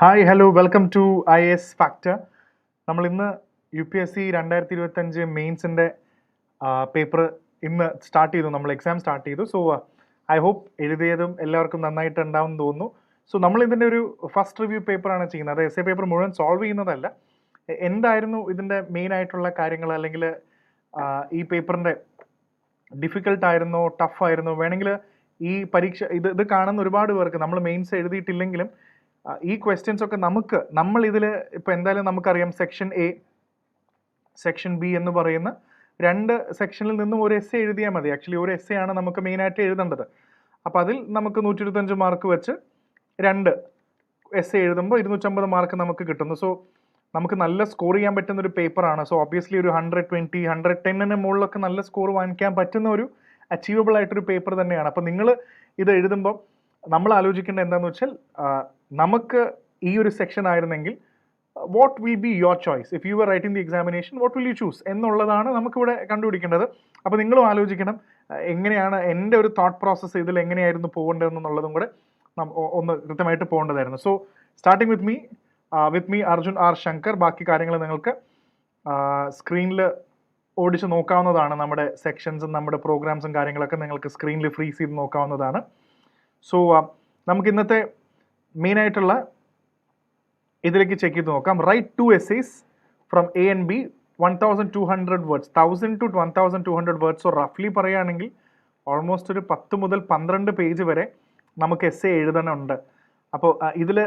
Hi hello welcome to IAS factor. നമ്മൾ ഇന്ന് UPSC 2025 മെയിൻസിൻ്റെ പേപ്പർ ഇന്ന് സ്റ്റാർട്ട് ചെയ്തു. നമ്മൾ എക്സാം സ്റ്റാർട്ട് ചെയ്തു. സോ ഐ ഹോപ്പ് എഴുതിയതും എല്ലാവർക്കും നന്നായിട്ട് ഉണ്ടാവും എന്ന് തോന്നുന്നു. സോ നമ്മൾ ഇതിൻ്റെ ഒരു ഫസ്റ്റ് റിവ്യൂ പേപ്പറാണ് ചെയ്യുന്നത്. അത് എസ് എ പേപ്പർ മുഴുവൻ സോൾവ് ചെയ്യുന്നതല്ല. എന്തായിരുന്നു ഇതിൻ്റെ മെയിൻ ആയിട്ടുള്ള കാര്യങ്ങൾ, അല്ലെങ്കിൽ ഈ പേപ്പറിൻ്റെ ഡിഫിക്കൽട്ടായിരുന്നോ ടഫ് ആയിരുന്നോ, വേണമെങ്കിൽ ഈ പരീക്ഷ ഇത് കാണുന്ന ഒരുപാട് പേർക്ക് നമ്മൾ മെയിൻസ് എഴുതിയിട്ടില്ലെങ്കിലും ഈ ക്വസ്റ്റ്യൻസ് ഒക്കെ നമ്മൾ ഇതിൽ ഇപ്പോൾ എന്തായാലും നമുക്കറിയാം സെക്ഷൻ A, സെക്ഷൻ B എന്ന് പറയുന്ന രണ്ട് സെക്ഷനിൽ നിന്നും ഒരു എസ് എഴുതിയാൽ മതി. ആക്ച്വലി ഒരു എസ് ആണ് നമുക്ക് മെയിനായിട്ട് എഴുതേണ്ടത്. അപ്പോൾ അതിൽ നമുക്ക് 125 മാർക്ക് വെച്ച് രണ്ട് എസ് എഴുതുമ്പോൾ 250 മാർക്ക് നമുക്ക് കിട്ടുന്നു. സോ നമുക്ക് നല്ല സ്കോർ ചെയ്യാൻ പറ്റുന്ന ഒരു പേപ്പറാണ്. സോ ഒബ്വിയസ്ലി ഒരു 120, 110 മുകളിലൊക്കെ നല്ല സ്കോർ വാങ്ങിക്കാൻ പറ്റുന്ന ഒരു അച്ചീവബിൾ ആയിട്ടൊരു പേപ്പർ തന്നെയാണ്. അപ്പോൾ നിങ്ങൾ ഇത് എഴുതുമ്പോൾ നമ്മൾ ആലോചിക്കേണ്ടത് എന്താണെന്ന് വെച്ചാൽ, നമുക്ക് ഈ ഒരു സെക്ഷൻ ആയിരുന്നെങ്കിൽ what will be your choice if you are writing the examination, what will you choose എന്നുള്ളതാണ് നമുക്കിവിടെ കണ്ടുപിടിക്കേണ്ടത്. അപ്പോൾ നിങ്ങളും ആലോചിക്കണം എങ്ങനെയാണ് എൻ്റെ ഒരു തോട്ട് പ്രോസസ്സ് ഇതിൽ എങ്ങനെയായിരുന്നു പോകേണ്ടതെന്നുള്ളതും കൂടെ ഒന്ന് കൃത്യമായിട്ട് പോകേണ്ടതായിരുന്നു. So starting with me Arjun R Shankar. ബാക്കി കാര്യങ്ങൾ നിങ്ങൾക്ക് സ്ക്രീനിൽ ഓടിച്ച് നോക്കാവുന്നതാണ്. നമ്മുടെ സെക്ഷൻസും നമ്മുടെ പ്രോഗ്രാംസും കാര്യങ്ങളൊക്കെ നിങ്ങൾക്ക് സ്ക്രീനിൽ ഫ്രീസ് ചെയ്ത് നോക്കാവുന്നതാണ്. സോ നമുക്ക് ഇന്നത്തെ മെയിനായിട്ടുള്ള ഇതിലേക്ക് ചെക്ക് ചെയ്ത് നോക്കാം. Write 2 essays from A and B, 1200 words, 1000 to 1200 words. So റഫ്ലി പറയുകയാണെങ്കിൽ ഓൾമോസ്റ്റ് ഒരു 10 മുതൽ 12 പേജ് വരെ നമുക്ക് എസ്സേ എഴുതണമുണ്ട്. അപ്പോൾ ഇതിൽ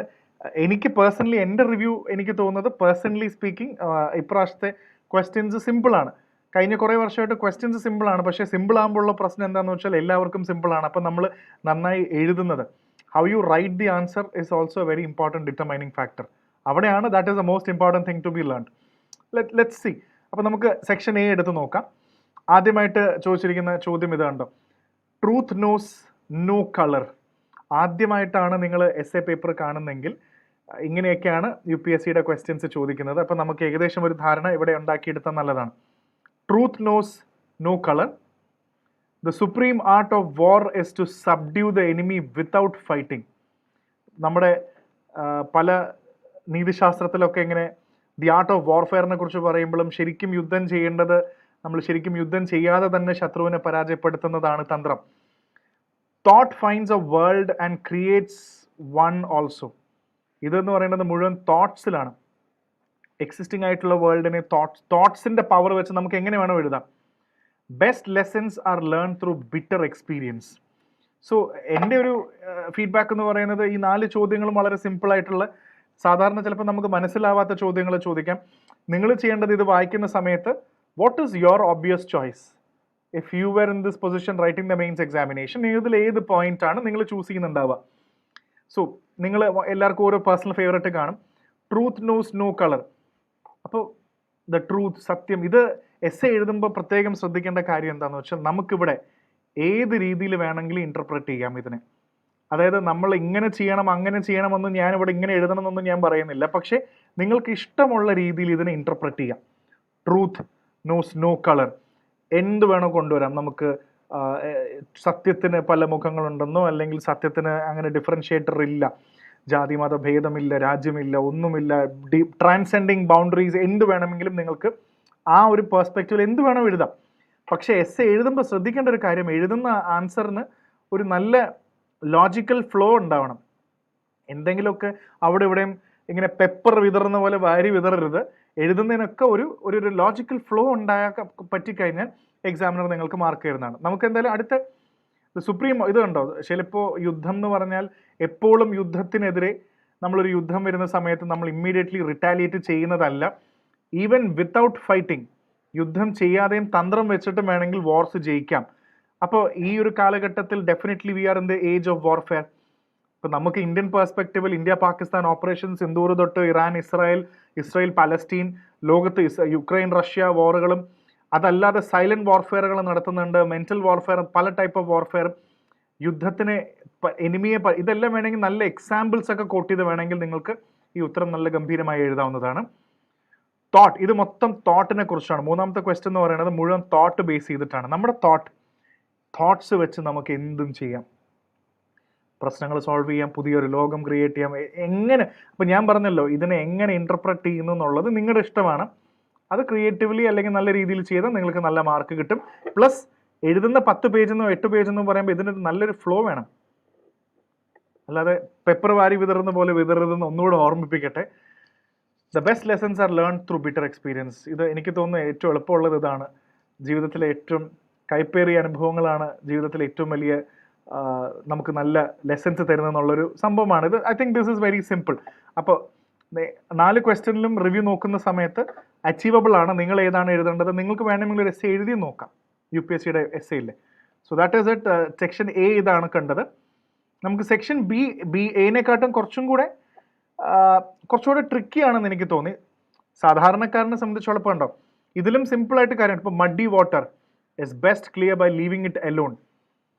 എനിക്ക് പേഴ്സണലി എൻ്റെ റിവ്യൂ എനിക്ക് തോന്നുന്നത്, പേഴ്സണലി സ്പീക്കിംഗ്, ഇപ്രാവശ്യത്തെ ക്വസ്റ്റ്യൻസ് സിമ്പിളാണ്. കഴിഞ്ഞ കുറേ വർഷമായിട്ട് ക്വസ്റ്റ്യൻസ് സിമ്പിളാണ്. പക്ഷേ സിമ്പിൾ ആകുമ്പോഴുള്ള പ്രശ്നം എന്താണെന്ന് വെച്ചാൽ എല്ലാവർക്കും സിമ്പിളാണ്. അപ്പോൾ നമ്മൾ നന്നായി എഴുതുന്നത്, how you write the answer is also a very important determining factor. അവിടെയാണ് that is the most important thing to be learned. Let's see. അപ്പോൾ നമുക്ക് സെക്ഷൻ A എടുത്ത് നോക്കാം. ആദ്യമായിട്ട് ചോദിച്ചിരിക്കുന്ന ചോദ്യം ഇത് കണ്ടോ, ട്രൂത്ത് നോസ് നോ കളർ. ആദ്യമായിട്ടാണ് നിങ്ങൾ എസ് എ പേപ്പർ കാണുന്നെങ്കിൽ ഇങ്ങനെയൊക്കെയാണ് UPSCയുടെ ക്വസ്റ്റ്യൻസ് ചോദിക്കുന്നത്. അപ്പോൾ നമുക്ക് ഏകദേശം ഒരു ധാരണ ഇവിടെ ഉണ്ടാക്കിയെടുത്താൽ നല്ലതാണ്. Truth knows no colour. The supreme art of war is to subdue the enemy without fighting. നമ്മുടെ പല നീതിശാസ്ത്രത്തിലൊക്കെ ഇങ്ങനെ ദി ആർട്ട് ഓഫ് വാർഫെയറിനെ കുറിച്ച് പറയുമ്പോഴും ശരിക്കും യുദ്ധം ചെയ്യേണ്ടത്, നമ്മൾ ശരിക്കും യുദ്ധം ചെയ്യാതെ തന്നെ ശത്രുവിനെ പരാജയപ്പെടുത്തുന്നതാണ് തന്ത്രം. Thought finds A world and creates one also. ഇതെന്ന് പറയുന്നത് മുഴുവൻ തോട്ട്സിലാണ്. എക്സിസ്റ്റിംഗ് ആയിട്ടുള്ള വേൾഡിനെ തോട്ട്സിൻ്റെ പവർ വെച്ച് നമുക്ക് എങ്ങനെ വേണം എഴുതാം. Best lessons are learn through bitter experience. So എൻ്റെ ഒരു ഫീഡ്ബാക്ക് എന്ന് പറയുന്നത്, ഈ 4 ചോദ്യങ്ങളും വളരെ സിമ്പിളായിട്ടുള്ള, സാധാരണ ചിലപ്പോൾ നമുക്ക് മനസ്സിലാവാത്ത ചോദ്യങ്ങൾ ചോദിക്കാം. നിങ്ങൾ ചെയ്യേണ്ടത്, ഇത് വായിക്കുന്ന സമയത്ത് what is your obvious choice if you were in this position writing the mains examination. ഇതിൽ ഏത് പോയിന്റ് ആണ് നിങ്ങൾ ചൂസ് ചെയ്യുന്നുണ്ടാവുക. സോ നിങ്ങൾ എല്ലാവർക്കും ഓരോ പേഴ്സണൽ ഫേവറേറ്റ് കാണും. Truth knows no colour. അപ്പോൾ ദ ട്രൂത്ത്, സത്യം, ഇത് എസ് എഴുതുമ്പോൾ പ്രത്യേകം ശ്രദ്ധിക്കേണ്ട കാര്യം എന്താണെന്ന് വെച്ചാൽ, നമുക്കിവിടെ ഏത് രീതിയിൽ വേണമെങ്കിലും ഇൻ്റർപ്രറ്റ് ചെയ്യാം ഇതിനെ. അതായത് നമ്മൾ ഇങ്ങനെ ചെയ്യണം അങ്ങനെ ചെയ്യണമെന്ന് ഞാനിവിടെ ഇങ്ങനെ എഴുതണമെന്നൊന്നും ഞാൻ പറയുന്നില്ല. പക്ഷേ നിങ്ങൾക്ക് ഇഷ്ടമുള്ള രീതിയിൽ ഇതിനെ ഇൻ്റർപ്രറ്റ് ചെയ്യാം. ട്രൂത്ത് നോസ് നോ കളർ എന്ത് വേണോ കൊണ്ടുവരാം. നമുക്ക് സത്യത്തിന് പല മുഖങ്ങളുണ്ടെന്നോ, അല്ലെങ്കിൽ സത്യത്തിന് അങ്ങനെ ഡിഫറൻഷിയേറ്റർ ഇല്ല, ജാതി മത ഭേദമില്ല, രാജ്യമില്ല, ഒന്നുമില്ല, ട്രാൻസെൻഡിങ് ബൗണ്ടറീസ്, എന്ത് വേണമെങ്കിലും നിങ്ങൾക്ക് ആ ഒരു പേഴ്സ്പെക്റ്റീവിൽ എന്ത് വേണം എഴുതാം. പക്ഷേ എസ് എഴുതുമ്പോൾ ശ്രദ്ധിക്കേണ്ട ഒരു കാര്യം, എഴുതുന്ന ആൻസറിന് ഒരു നല്ല ലോജിക്കൽ ഫ്ലോ ഉണ്ടാവണം. എന്തെങ്കിലുമൊക്കെ അവിടെ ഇവിടെയും ഇങ്ങനെ പെപ്പർ വിതറുന്ന പോലെ വാരി വിതറരുത്. എഴുതുന്നതിനൊക്കെ ഒരു ലോജിക്കൽ ഫ്ലോ ഉണ്ടാക്കാൻ പറ്റിക്കഴിഞ്ഞാൽ എക്സാമിനർ നിങ്ങൾക്ക് മാർക്ക് തരുന്നതാണ്. നമുക്ക് എന്തായാലും അടുത്ത സുപ്രീം ഇത് കണ്ടോ, ചിലപ്പോൾ യുദ്ധം എന്ന് പറഞ്ഞാൽ എപ്പോഴും യുദ്ധത്തിനെതിരെ നമ്മളൊരു യുദ്ധം വരുന്ന സമയത്ത് നമ്മൾ ഇമ്മീഡിയറ്റ്ലി റിറ്റാലിയേറ്റ് ചെയ്യുന്നതല്ല. ഈവൻ വിത്തൗട്ട് ഫൈറ്റിംഗ്, യുദ്ധം ചെയ്യാതെയും തന്ത്രം വെച്ചിട്ടും വേണമെങ്കിൽ വാർസ് ജയിക്കാം. അപ്പോൾ ഈ ഒരു കാലഘട്ടത്തിൽ definitely we are in the age of warfare. ഇപ്പോൾ നമുക്ക് ഇന്ത്യൻ പെർസ്പെക്റ്റീവിൽ ഇന്ത്യ പാകിസ്ഥാൻ ഓപ്പറേഷൻ സിന്ദൂർ തൊട്ട് ഇറാൻ ഇസ്രായേൽ പാലസ്റ്റീൻ, ലോകത്ത് യുക്രൈൻ റഷ്യ വാറുകളും, അതല്ലാതെ സൈലന്റ് വാർഫെയറുകൾ നടത്തുന്നുണ്ട്, മെന്റൽ വാർഫെയർ, പല ടൈപ്പ് ഓഫ് വാർഫെയർ, യുദ്ധത്തിന് എനിമിയെ, ഇതെല്ലാം വേണമെങ്കിൽ നല്ല എക്സാമ്പിൾസ് ഒക്കെ കോട്ട് ചെയ്ത് വേണമെങ്കിൽ നിങ്ങൾക്ക് ഈ ഉത്തരം നല്ല ഗംഭീരമായി എഴുതാവുന്നതാണ്. തോട്ട്, ഇത് മൊത്തം തോട്ടിനെ കുറിച്ചാണ്. മൂന്നാമത്തെ ക്വസ്റ്റ്യൻ എന്ന് പറയുന്നത് മുഴുവൻ തോട്ട് ബേസ് ചെയ്തിട്ടാണ്. നമ്മുടെ തോട്ട്സ് വെച്ച് നമുക്ക് എന്തും ചെയ്യാം. പ്രശ്നങ്ങൾ സോൾവ് ചെയ്യാം, പുതിയൊരു ലോകം ക്രിയേറ്റ് ചെയ്യാം, എങ്ങനെ. അപ്പം ഞാൻ പറഞ്ഞല്ലോ, ഇതിനെ എങ്ങനെ ഇൻ്റർപ്രറ്റ് ചെയ്യുന്നു എന്നുള്ളത് നിങ്ങളുടെ ഇഷ്ടമാണ്. അത് ക്രിയേറ്റീവ്ലി അല്ലെങ്കിൽ നല്ല രീതിയിൽ ചെയ്താൽ നിങ്ങൾക്ക് നല്ല മാർക്ക് കിട്ടും. പ്ലസ് എഴുതുന്ന 10 പേജെന്നോ 8 പേജെന്നോ പറയുമ്പോൾ ഇതിനൊരു നല്ലൊരു ഫ്ലോ വേണം. അല്ലാതെ പെപ്പർ വാരി വിതറുന്ന പോലെ വിതറുന്ന ഒന്നുകൂടെ ഓർമ്മിപ്പിക്കട്ടെ. The best lessons are learn through bitter experience. ഇത് എനിക്ക് തോന്നുന്നു ഏറ്റവും എളുപ്പമുള്ളത് ഇതാണ്. ജീവിതത്തിലെ ഏറ്റവും കൈപ്പേറിയ അനുഭവങ്ങളാണ് ജീവിതത്തിലെ ഏറ്റവും വലിയ നമുക്ക് നല്ല ലെസൺസ് തരുന്നതെന്നുള്ളൊരു സംഭവമാണ് ഇത്. I think this is very simple. അപ്പോൾ 4 ക്വസ്റ്റ്യനിലും റിവ്യൂ നോക്കുന്ന സമയത്ത് അച്ചീവബിൾ ആണ്. നിങ്ങൾ ഏതാണ് എഴുതേണ്ടത്, നിങ്ങൾക്ക് വേണമെങ്കിൽ ഒരു എസ് എഴുതി നോക്കാം, UPSCയുടെ എസ് ഇല്ലേ. So that is it. Section A ഇതാണ് കണ്ടത്. നമുക്ക് സെക്ഷൻ ബി എനെക്കാട്ടും കുറച്ചുകൂടെ ട്രിക്കിയാണെന്ന് എനിക്ക് തോന്നി. സാധാരണക്കാരനെ സംബന്ധിച്ചോളപ്പം ഉണ്ടോ, ഇതിലും സിമ്പിളായിട്ട് കാര്യമാണ്. ഇപ്പോൾ muddy water is best clear by leaving it alone.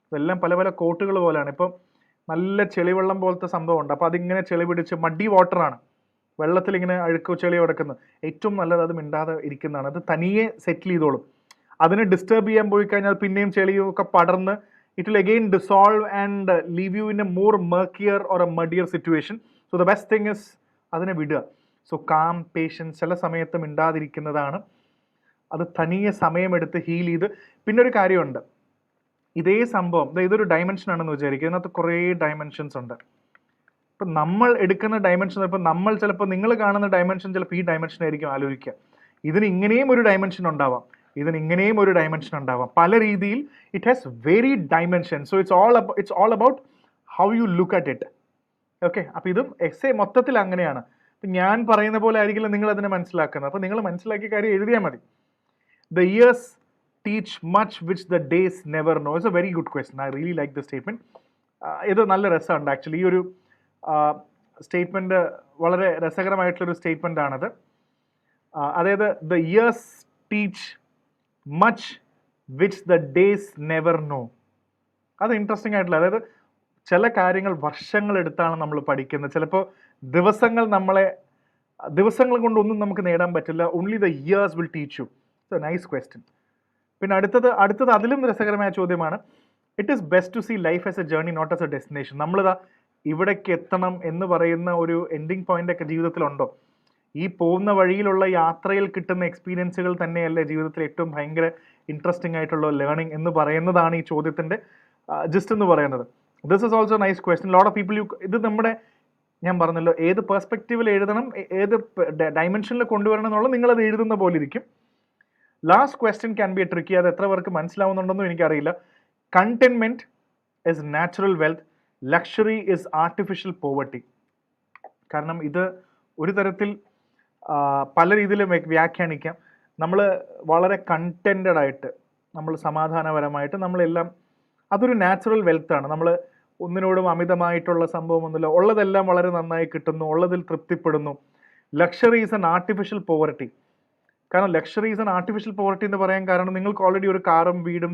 ഇതെല്ലാം പല പല കോട്ടുകൾ പോലെയാണ്. ഇപ്പം നല്ല ചെളിവെള്ളം പോലത്തെ സംഭവം ഉണ്ട്, അപ്പോൾ അതിങ്ങനെ ചെളി പിടിച്ച് മഡി വാട്ടറാണ്, വെള്ളത്തിൽ ഇങ്ങനെ അഴുക്കോ ചെളിയോ കിടക്കുന്നത്. ഏറ്റവും നല്ലത് അത് മിണ്ടാതെ ഇരിക്കുന്നതാണ്. അത് തനിയെ സെറ്റിൽ ചെയ്തോളും. അതിനെ ഡിസ്റ്റർബ് ചെയ്യാൻ പോയി കഴിഞ്ഞാൽ പിന്നെയും ചെളിയും ഒക്കെ പടർന്ന് it will again dissolve and leave you in a more murkier or a muddier situation. So the best thing is അതിനെ വിടുക. സോ കാം, പേഷ്യൻസ്, ചില സമയത്ത് മിണ്ടാതിരിക്കുന്നതാണ്. അത് തനിയെ സമയമെടുത്ത് ഹീൽ ചെയ്ത്. പിന്നെ ഒരു കാര്യമുണ്ട്, ഇതേ സംഭവം ഇതൊരു ഡയമെൻഷൻ ആണെന്ന് വിചാരിക്കുക, ഇതിനകത്ത് കുറേ ഡയമെൻഷൻസ് ഉണ്ട്. ഇപ്പം നമ്മൾ എടുക്കുന്ന ഡയമെൻഷൻ, ഇപ്പം നമ്മൾ ചിലപ്പോൾ നിങ്ങൾ കാണുന്ന ഡയമെൻഷൻ ചിലപ്പോൾ ഈ ഡയമെൻഷൻ ആയിരിക്കും ആലോചിക്കുക. ഇതിന് ഇങ്ങനെയും ഒരു ഡയമെൻഷൻ ഉണ്ടാവാം, ഇതിന് ഇങ്ങനെയും ഒരു ഡയമെൻഷൻ ഉണ്ടാവാം. പല രീതിയിൽ it has very dimension. So it's all about how you look at it. Okay, അപ്പോൾ ഇതും എസ്സേ മൊത്തത്തിൽ അങ്ങനെയാണ്. ഇപ്പം ഞാൻ പറയുന്ന പോലെ ആയിരിക്കില്ല നിങ്ങൾ അതിനെ മനസ്സിലാക്കുന്നത്. അപ്പോൾ നിങ്ങൾ മനസ്സിലാക്കിയ കാര്യം എഴുതിയാൽ മതി. The years teach much which the days never know. It's A very good question. I really like the statement. ഇത് നല്ല രസമുണ്ട് ആക്ച്വലി. ഈ ഒരു സ്റ്റേറ്റ്മെൻറ്റ് വളരെ രസകരമായിട്ടുള്ളൊരു സ്റ്റേറ്റ്മെൻ്റ് ആണത്. അതായത് the years teach much which the days never know. അത് interesting ആയിട്ടുള്ള, അതായത് ചില കാര്യങ്ങൾ വർഷങ്ങളെടുത്താണ് നമ്മൾ പഠിക്കുന്നത്. ചിലപ്പോൾ ദിവസങ്ങൾ കൊണ്ടൊന്നും നമുക്ക് നേടാൻ പറ്റില്ല. Only the years will teach you. So nice question. പിന്നെ അടുത്തത് അതിലും രസകരമായ ചോദ്യമാണ്. It is best to see life as a journey not as a destination. നമ്മളിതാ ഇവിടേക്ക് എത്തണം എന്ന് പറയുന്ന ഒരു എൻഡിങ് പോയിന്റ് ഒക്കെ ജീവിതത്തിലുണ്ടോ? ഈ പോകുന്ന വഴിയിലുള്ള യാത്രയിൽ കിട്ടുന്ന എക്സ്പീരിയൻസുകൾ തന്നെയല്ലേ ജീവിതത്തിൽ ഏറ്റവും ഭയങ്കര ഇൻട്രസ്റ്റിംഗ് ആയിട്ടുള്ള ലേണിംഗ് എന്ന് പറയുന്നതാണ് ഈ ചോദ്യത്തിൻ്റെ ജസ്റ്റ് എന്ന് പറയുന്നത്. This is also nice question. Lot of people ഇത് നമ്മുടെ, ഞാൻ പറഞ്ഞല്ലോ, ഏത് പെർസ്പെക്റ്റീവിൽ എഴുതണം, ഏത് ഡയമെൻഷനിൽ കൊണ്ടുവരണം എന്നുള്ളത് നിങ്ങളത് എഴുതുന്ന പോലെ ഇരിക്കും. Last question can be A tricky. അത് എത്ര പേർക്ക് മനസ്സിലാവുന്നുണ്ടെന്നും എനിക്കറിയില്ല. Containment is natural wealth, luxury is artificial poverty. കാരണം ഇത് ഒരു തരത്തിൽ പല രീതിയിലും വ്യാഖ്യാനിക്കാം. നമ്മൾ വളരെ കണ്ടൻറ്റഡ് ആയിട്ട്, നമ്മൾ സമാധാനപരമായിട്ട് നമ്മളെല്ലാം, അതൊരു നാച്ചുറൽ വെൽത്താണ്. നമ്മൾ ഒന്നിനോടും അമിതമായിട്ടുള്ള സംഭവമൊന്നുമില്ല, ഉള്ളതെല്ലാം വളരെ നന്നായി കിട്ടുന്നു, ഉള്ളതിൽ തൃപ്തിപ്പെടുന്നു. Luxury is an artificial poverty. കാരണം luxury is an artificial poverty എന്ന് പറയാൻ കാരണം നിങ്ങൾക്ക് ഓൾറെഡി ഒരു കാറും വീടും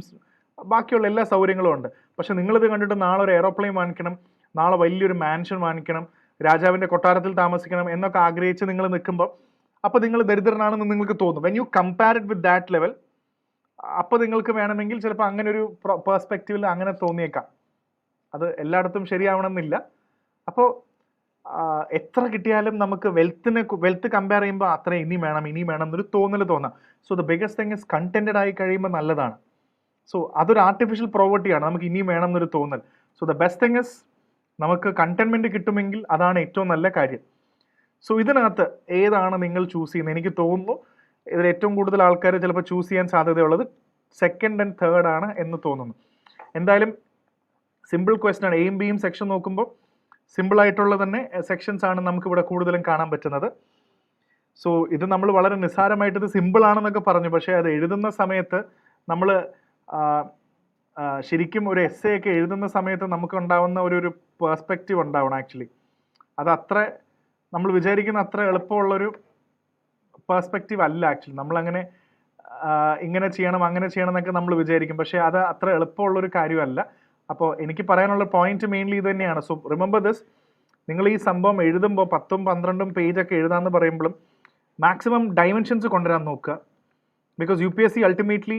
ബാക്കിയുള്ള എല്ലാ സൗകര്യങ്ങളും ഉണ്ട്. പക്ഷെ നിങ്ങളിത് കണ്ടിട്ട് നാളെ ഒരു എയറോപ്ലെയിൻ വാങ്ങിക്കണം, നാളെ വലിയൊരു മാൻഷൻ വാങ്ങിക്കണം, രാജാവിൻ്റെ കൊട്ടാരത്തിൽ താമസിക്കണം എന്നൊക്കെ ആഗ്രഹിച്ച് നിങ്ങൾ നിൽക്കുമ്പോൾ അപ്പോൾ നിങ്ങൾ ദരിദ്രനാണെന്ന് നിങ്ങൾക്ക് തോന്നും. When you compare it with that level, അപ്പോൾ നിങ്ങൾക്ക് വേണമെങ്കിൽ ചിലപ്പോൾ അങ്ങനെ ഒരു പേഴ്സ്പെക്റ്റീവിൽ അങ്ങനെ തോന്നിയേക്കാം. അത് എല്ലായിടത്തും ശരിയാവണമെന്നില്ല. അപ്പോൾ എത്ര കിട്ടിയാലും നമുക്ക് വെൽത്ത് കമ്പയർ ചെയ്യുമ്പോൾ അത്ര ഇനിയും വേണം എന്നൊരു തോന്നാം. So the biggest thing is contented ആയി കഴിയുമ്പോൾ നല്ലതാണ്. സോ അതൊരു ആർട്ടിഫിഷ്യൽ പ്രോവർട്ടിയാണ്, നമുക്ക് ഇനിയും വേണം എന്നൊരു തോന്നൽ. So the best thing is നമുക്ക് കണ്ടന്റ്മെൻറ്റ് കിട്ടുമെങ്കിൽ അതാണ് ഏറ്റവും നല്ല കാര്യം. സോ ഇതിനകത്ത് ഏതാണ് നിങ്ങൾ ചൂസ് ചെയ്യുന്നത്? എനിക്ക് തോന്നുന്നു ഇതിൽ ഏറ്റവും കൂടുതൽ ആൾക്കാർ ചിലപ്പോൾ ചൂസ് ചെയ്യാൻ സാധ്യതയുള്ളത് സെക്കൻഡ് ആൻഡ് തേർഡ് ആണ് എന്ന് തോന്നുന്നു. എന്തായാലും സിമ്പിൾ ക്വസ്റ്റൻ ആണ്. എയും ബിയും സെക്ഷൻ നോക്കുമ്പോൾ സിമ്പിളായിട്ടുള്ള തന്നെ സെക്ഷൻസ് ആണ് നമുക്കിവിടെ കൂടുതലും കാണാൻ പറ്റുന്നത്. സോ ഇത് നമ്മൾ വളരെ നിസ്സാരമായിട്ട് ഇത് സിമ്പിളാണെന്നൊക്കെ പറഞ്ഞു, പക്ഷേ അത് എഴുതുന്ന സമയത്ത് നമ്മൾ ശരിക്കും ഒരു എസ്സേ ഒക്കെ എഴുതുന്ന സമയത്ത് നമുക്ക് ഉണ്ടാവുന്ന ഒരു പേഴ്സ്പെക്റ്റീവ് ഉണ്ടാവണം. ആക്ച്വലി അത് അത്ര നമ്മൾ വിചാരിക്കുന്ന അത്ര എളുപ്പമുള്ളൊരു പേഴ്സ്പെക്റ്റീവ് അല്ല. ആക്ച്വലി നമ്മളങ്ങനെ ഇങ്ങനെ ചെയ്യണം അങ്ങനെ ചെയ്യണം എന്നൊക്കെ നമ്മൾ വിചാരിക്കും, പക്ഷേ അത് അത്ര എളുപ്പമുള്ളൊരു കാര്യമല്ല. അപ്പോൾ എനിക്ക് പറയാനുള്ള പോയിന്റ് മെയിൻലി ഇത് തന്നെയാണ്. സോ റിമെമ്പർ ദിസ്, നിങ്ങൾ ഈ സംഭവം എഴുതുമ്പോൾ 10-12 പേജൊക്കെ എഴുതാമെന്ന് പറയുമ്പോഴും മാക്സിമം ഡയമെൻഷൻസ് കൊണ്ടുവരാൻ നോക്കുക. ബിക്കോസ് UPSC അൾട്ടിമേറ്റ്ലി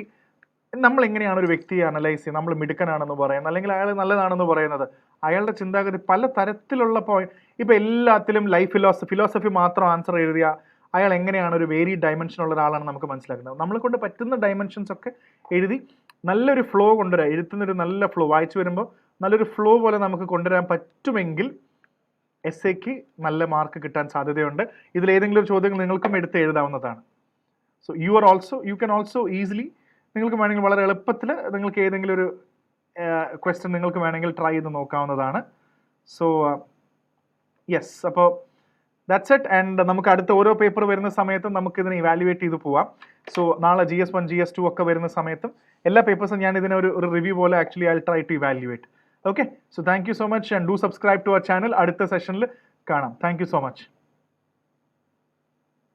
നമ്മൾ എങ്ങനെയാണ് ഒരു വ്യക്തിയെ അനലൈസ് ചെയ്യുന്നത്, നമ്മൾ മിടുക്കനാണെന്ന് പറയുന്നത് അല്ലെങ്കിൽ അയാൾ നല്ലതാണെന്ന് പറയുന്നത്, അയാളുടെ ചിന്താഗതി പല തരത്തിലുള്ള ഇപ്പം എല്ലാത്തിലും ലൈഫ് ഫിലോസഫി മാത്രം ആൻസർ എഴുതിയ അയാൾ എങ്ങനെയാണ് ഒരു വേരിയഡ് ഡയമെൻഷൻ ഉള്ള ഒരാളാണ് നമുക്ക് മനസ്സിലാക്കുന്നത്. നമ്മളെ കൊണ്ട് പറ്റുന്ന ഡയമെൻഷൻസ് ഒക്കെ എഴുതി നല്ലൊരു ഫ്ലോ കൊണ്ടുവരാം, എഴുത്തുന്നൊരു നല്ല ഫ്ലോ വായിച്ചു വരുമ്പോൾ നല്ലൊരു ഫ്ലോ പോലെ നമുക്ക് കൊണ്ടുവരാൻ പറ്റുമെങ്കിൽ എസ്സേക്ക് നല്ല മാർക്ക് കിട്ടാൻ സാധ്യതയുണ്ട്. ഇതിലേതെങ്കിലും ഒരു ചോദ്യങ്ങൾ നിങ്ങൾക്കും എടുത്ത് എഴുതാവുന്നതാണ്. So you can also easily, നിങ്ങൾക്ക് വേണമെങ്കിൽ വളരെ എളുപ്പത്തിൽ നിങ്ങൾക്ക് ഏതെങ്കിലും ഒരു ക്വസ്റ്റ്യൻ നിങ്ങൾക്ക് വേണമെങ്കിൽ ട്രൈ ചെയ്ത് നോക്കാവുന്നതാണ്. സോ യെസ്, അപ്പോൾ ദാറ്റ്സ് ഇറ്റ്. ആൻഡ് നമുക്ക് അടുത്ത ഓരോ പേപ്പർ വരുന്ന സമയത്തും നമുക്ക് ഇതിനെ ഇവാലുവേറ്റ് ചെയ്ത് പോവാം. സോ നാളെ GS1 GS2 ഒക്കെ വരുന്ന സമയത്തും എല്ലാ പേപ്പേഴ്സും ഞാൻ ഇതിനെ ഒരു റിവ്യൂ പോലെ actually I try to evaluate. Okay, so thank you so much and do subscribe to our channel. അടുത്ത സെഷനിൽ കാണാം. Thank you so much.